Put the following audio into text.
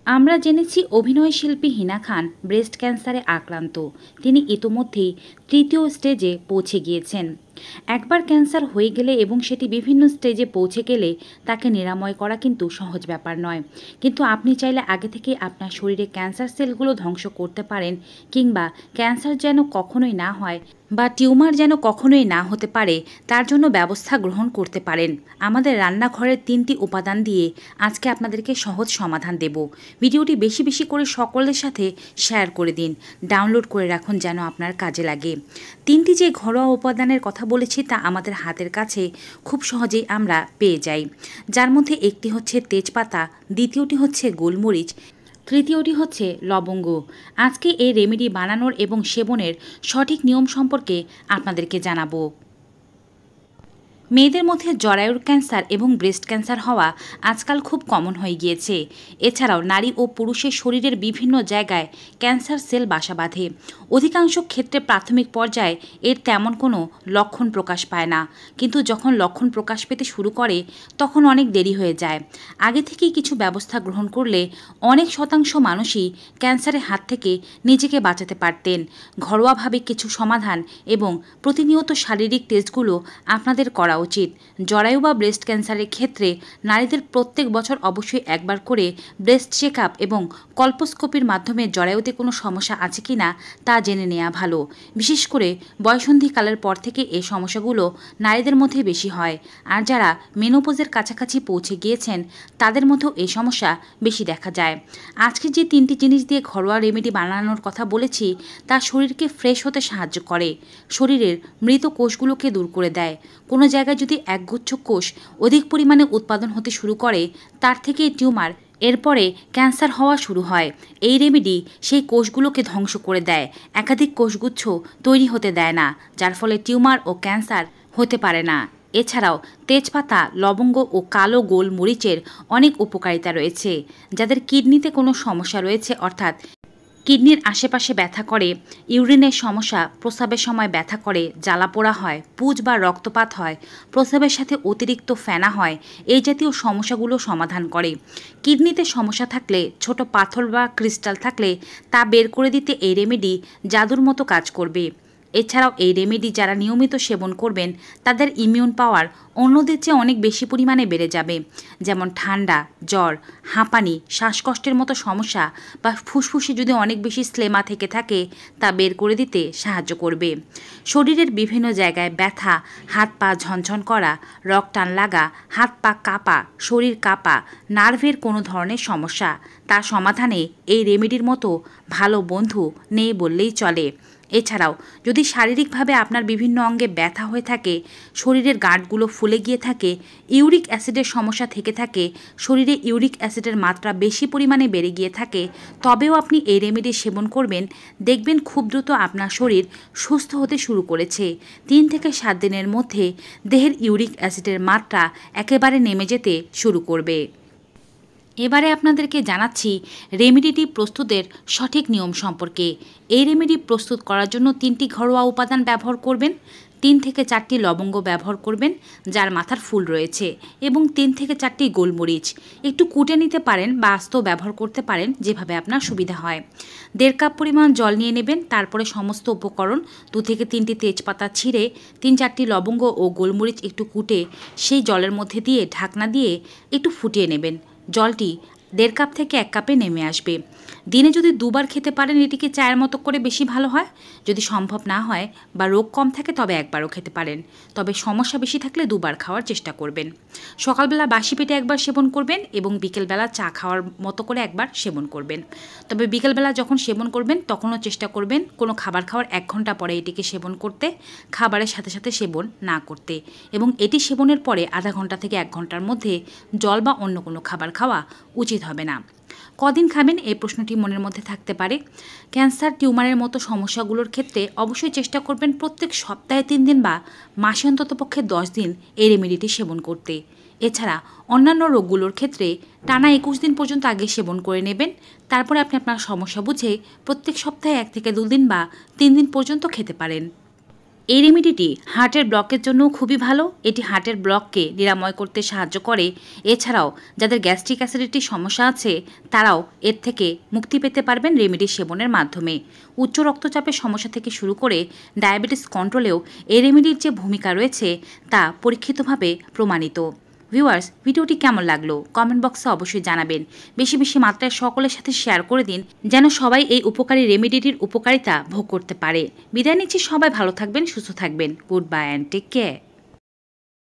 আমরা জেনেছি অভিনয় শিল্পী হিনা খান ব্রেস্ট ক্যান্সারে আক্রান্ত। তিনি ইতোমধ্যেই তৃতীয় স্টেজে পৌঁছে গিয়েছেন। একবার ক্যান্সার হয়ে গেলে এবং সেটি বিভিন্ন স্টেজে পৌঁছে গেলে তাকে নিরাময় করা কিন্তু সহজ ব্যাপার নয়। কিন্তু আপনি চাইলে আগে থেকেই আপনার শরীরে ক্যান্সার সেলগুলো ধ্বংস করতে পারেন, কিংবা ক্যান্সার যেন কখনোই না হয় বা টিউমার যেন কখনোই না হতে পারে তার জন্য ব্যবস্থা গ্রহণ করতে পারেন। আমাদের রান্নাঘরের 3টি উপাদান দিয়ে আজকে আপনাদেরকে সহজ সমাধান দেব। ভিডিওটি বেশি বেশি করে সকলের সাথে শেয়ার করে দিন, ডাউনলোড করে রাখুন যেন আপনার কাজে লাগে। 3টি যে ঘরোয়া উপাদানের কথা বলেছি তা আমাদের হাতের কাছে খুব সহজেই আমরা পেয়ে যাই, যার মধ্যে একটি হচ্ছে তেজপাতা, দ্বিতীয়টি হচ্ছে গোলমরিচ, তৃতীয়টি হচ্ছে লবঙ্গ। আজকে এই রেমেডি বানানোর এবং সেবনের সঠিক নিয়ম সম্পর্কে আপনাদেরকে জানাবো। মেয়েদের মধ্যে জরায়ুর ক্যান্সার এবং ব্রেস্ট ক্যান্সার হওয়া আজকাল খুব কমন হয়ে গিয়েছে। এছাড়াও নারী ও পুরুষের শরীরের বিভিন্ন জায়গায় ক্যান্সার সেল বাসা বাঁধে। অধিকাংশ ক্ষেত্রে প্রাথমিক পর্যায়ে এর তেমন কোনো লক্ষণ প্রকাশ পায় না, কিন্তু যখন লক্ষণ প্রকাশ পেতে শুরু করে তখন অনেক দেরি হয়ে যায়। আগে থেকেই কিছু ব্যবস্থা গ্রহণ করলে অনেক শতাংশ মানুষই ক্যান্সারের হাত থেকে নিজেকে বাঁচাতে পারতেন। ঘরোয়াভাবে কিছু সমাধান এবং প্রতিনিয়ত শারীরিক টেস্টগুলো আপনাদের করা উচিত। জরায়ু বা ব্রেস্ট ক্যান্সারের ক্ষেত্রে নারীদের প্রত্যেক বছর অবশ্যই একবার করে ব্রেস্ট চেক আপ এবং কল্পোস্কোপির মাধ্যমে জরায়ুতে কোনো সমস্যা আছে কি না তা জেনে নেওয়া ভালো। বিশেষ করে বয়সন্ধিকালের পর থেকে এই সমস্যাগুলো নারীদের মধ্যে বেশি হয়, আর যারা মেনোপজের কাছাকাছি পৌঁছে গিয়েছেন তাদের মধ্যেও এই সমস্যা বেশি দেখা যায়। আজকে যে 3টি জিনিস দিয়ে ঘরোয়া রেমেডি বানানোর কথা বলেছি তা শরীরকে ফ্রেশ হতে সাহায্য করে, শরীরের মৃত কোষগুলোকে দূর করে দেয়। কোনো জায়গায় যদি একগুচ্ছ কোষ অধিক পরিমাণে উৎপাদন হতে শুরু করে, তার থেকে টিউমার, এরপরে ক্যান্সার হওয়া শুরু হয়। এই রেমেডি সেই কোষগুলোকে ধ্বংস করে দেয়, একাধিক কোষগুচ্ছ তৈরি হতে দেয় না, যার ফলে টিউমার ও ক্যান্সার হতে পারে না। এছাড়াও তেজপাতা, লবঙ্গ ও কালো গোলমরিচের অনেক উপকারিতা রয়েছে। যাদের কিডনিতে কোনো সমস্যা রয়েছে, অর্থাৎ কিডনির আশেপাশে ব্যথা করে, ইউরিনের সমস্যা, প্রস্রাবের সময় ব্যথা করে, জ্বালাপোড়া হয়, পুজ বা রক্তপাত হয়, প্রস্রাবের সাথে অতিরিক্ত ফেনা হয়, এই জাতীয় সমস্যাগুলো সমাধান করে। কিডনিতে সমস্যা থাকলে, ছোট পাথর বা ক্রিস্টাল থাকলে তা বের করে দিতে এই রেমেডি জাদুর মতো কাজ করবে। এছাড়াও এই রেমেডি যারা নিয়মিত সেবন করবেন তাদের ইমিউন পাওয়ার অন্যদের চেয়ে অনেক বেশি পরিমাণে বেড়ে যাবে। যেমন ঠান্ডা, জ্বর, হাঁপানি, শ্বাসকষ্টের মতো সমস্যা বা ফুসফুসে যদি অনেক বেশি স্লেমা থেকে থাকে তা বের করে দিতে সাহায্য করবে। শরীরের বিভিন্ন জায়গায় ব্যথা, হাত পা ঝনঝন করা, রক্ত লাগা, হাত পা কাঁপা, শরীর কাঁপা, নার্ভের কোনো ধরনের সমস্যা, তার সমাধানে এই রেমেডির মতো ভালো বন্ধু নেই বললেই চলে। এছাড়াও যদি শারীরিকভাবে আপনার বিভিন্ন অঙ্গে ব্যথা হয়ে থাকে, শরীরের গাঁটগুলো ফুলে গিয়ে থাকে, ইউরিক অ্যাসিডের সমস্যা থেকে থাকে, শরীরে ইউরিক অ্যাসিডের মাত্রা বেশি পরিমাণে বেড়ে গিয়ে থাকে, তবেও আপনি এই রেমেডি সেবন করবেন, দেখবেন খুব দ্রুত আপনার শরীর সুস্থ হতে শুরু করেছে। 3 থেকে 7 দিনের মধ্যে দেহের ইউরিক অ্যাসিডের মাত্রা একেবারে নেমে যেতে শুরু করবে। এবারে আপনাদেরকে জানাচ্ছি রেমেডিটি প্রস্তুতের সঠিক নিয়ম সম্পর্কে। এই রেমেডি প্রস্তুত করার জন্য 3টি ঘরোয়া উপাদান ব্যবহার করবেন। 3 থেকে 4টি লবঙ্গ ব্যবহার করবেন যার মাথার ফুল রয়েছে, এবং 3 থেকে 4টি গোলমরিচ। একটু কুটে নিতে পারেন বা আস্ত ব্যবহার করতে পারেন, যেভাবে আপনার সুবিধা হয়। 1.5 কাপ পরিমাণ জল নিয়ে নেবেন। তারপরে সমস্ত উপকরণ, 2 থেকে 3টি তেজপাতা ছিঁড়ে, 3-4টি লবঙ্গ ও গোলমরিচ একটু কুটে সেই জলের মধ্যে দিয়ে ঢাকনা দিয়ে একটু ফুটিয়ে নেবেন। জলটি 1.5 কাপ থেকে 1 কাপে নেমে আসবে। দিনে যদি 2বার খেতে পারেন এটিকে চায়ের মতো করে বেশি ভালো হয়। যদি সম্ভব না হয় বা রোগ কম থাকে তবে একবারও খেতে পারেন, তবে সমস্যা বেশি থাকলে 2বার খাওয়ার চেষ্টা করবেন। সকালবেলা বাসি পেটে একবার সেবন করবেন এবং বিকেলবেলা চা খাওয়ার মতো করে একবার সেবন করবেন। তবে বিকেলবেলা যখন সেবন করবেন তখনও চেষ্টা করবেন কোনো খাবার খাওয়ার 1 ঘন্টা পরে এটিকে সেবন করতে, খাবারের সাথে সাথে সেবন না করতে, এবং এটি সেবনের পরে আধা ঘন্টা থেকে 1 ঘন্টার মধ্যে জল বা অন্য কোনো খাবার খাওয়া উচিত হবে না। কদিন খাবেন এই প্রশ্নটি মনের মধ্যে থাকতে পারে। ক্যান্সার, টিউমারের মতো সমস্যাগুলোর ক্ষেত্রে অবশ্যই চেষ্টা করবেন প্রত্যেক সপ্তাহে 3 দিন বা মাসে অন্ততপক্ষে 10 দিন এই রেমেডিটি সেবন করতে। এছাড়া অন্যান্য রোগগুলোর ক্ষেত্রে টানা 21 দিন পর্যন্ত আগে সেবন করে নেবেন। তারপরে আপনি আপনার সমস্যা বুঝে প্রত্যেক সপ্তাহে 1 থেকে 2 দিন বা 3 দিন পর্যন্ত খেতে পারেন। এই রেমেডিটি হার্টের ব্লকের জন্য খুবই ভালো। এটি হার্টের ব্লককে নিরাময় করতে সাহায্য করে। এছাড়াও যাদের গ্যাস্ট্রিক অ্যাসিডিটির সমস্যা আছে তারাও এর থেকে মুক্তি পেতে পারবেন রেমেডি সেবনের মাধ্যমে। উচ্চ রক্তচাপের সমস্যা থেকে শুরু করে ডায়াবেটিস কন্ট্রোলেও এই রেমেডির যে ভূমিকা রয়েছে তা পরীক্ষিতভাবে প্রমাণিত। ভিউয়ার্স, ভিডিওটি কেমন লাগলো কমেন্ট বক্সে অবশ্যই জানাবেন। বেশি বেশি মাত্রায় সকলের সাথে শেয়ার করে দিন যেন সবাই এই উপকারী রেমেডিটির উপকারিতা ভোগ করতে পারে। বিদায় নিচ্ছি, সবাই ভালো থাকবেন, সুস্থ থাকবেন। Good bye and take care.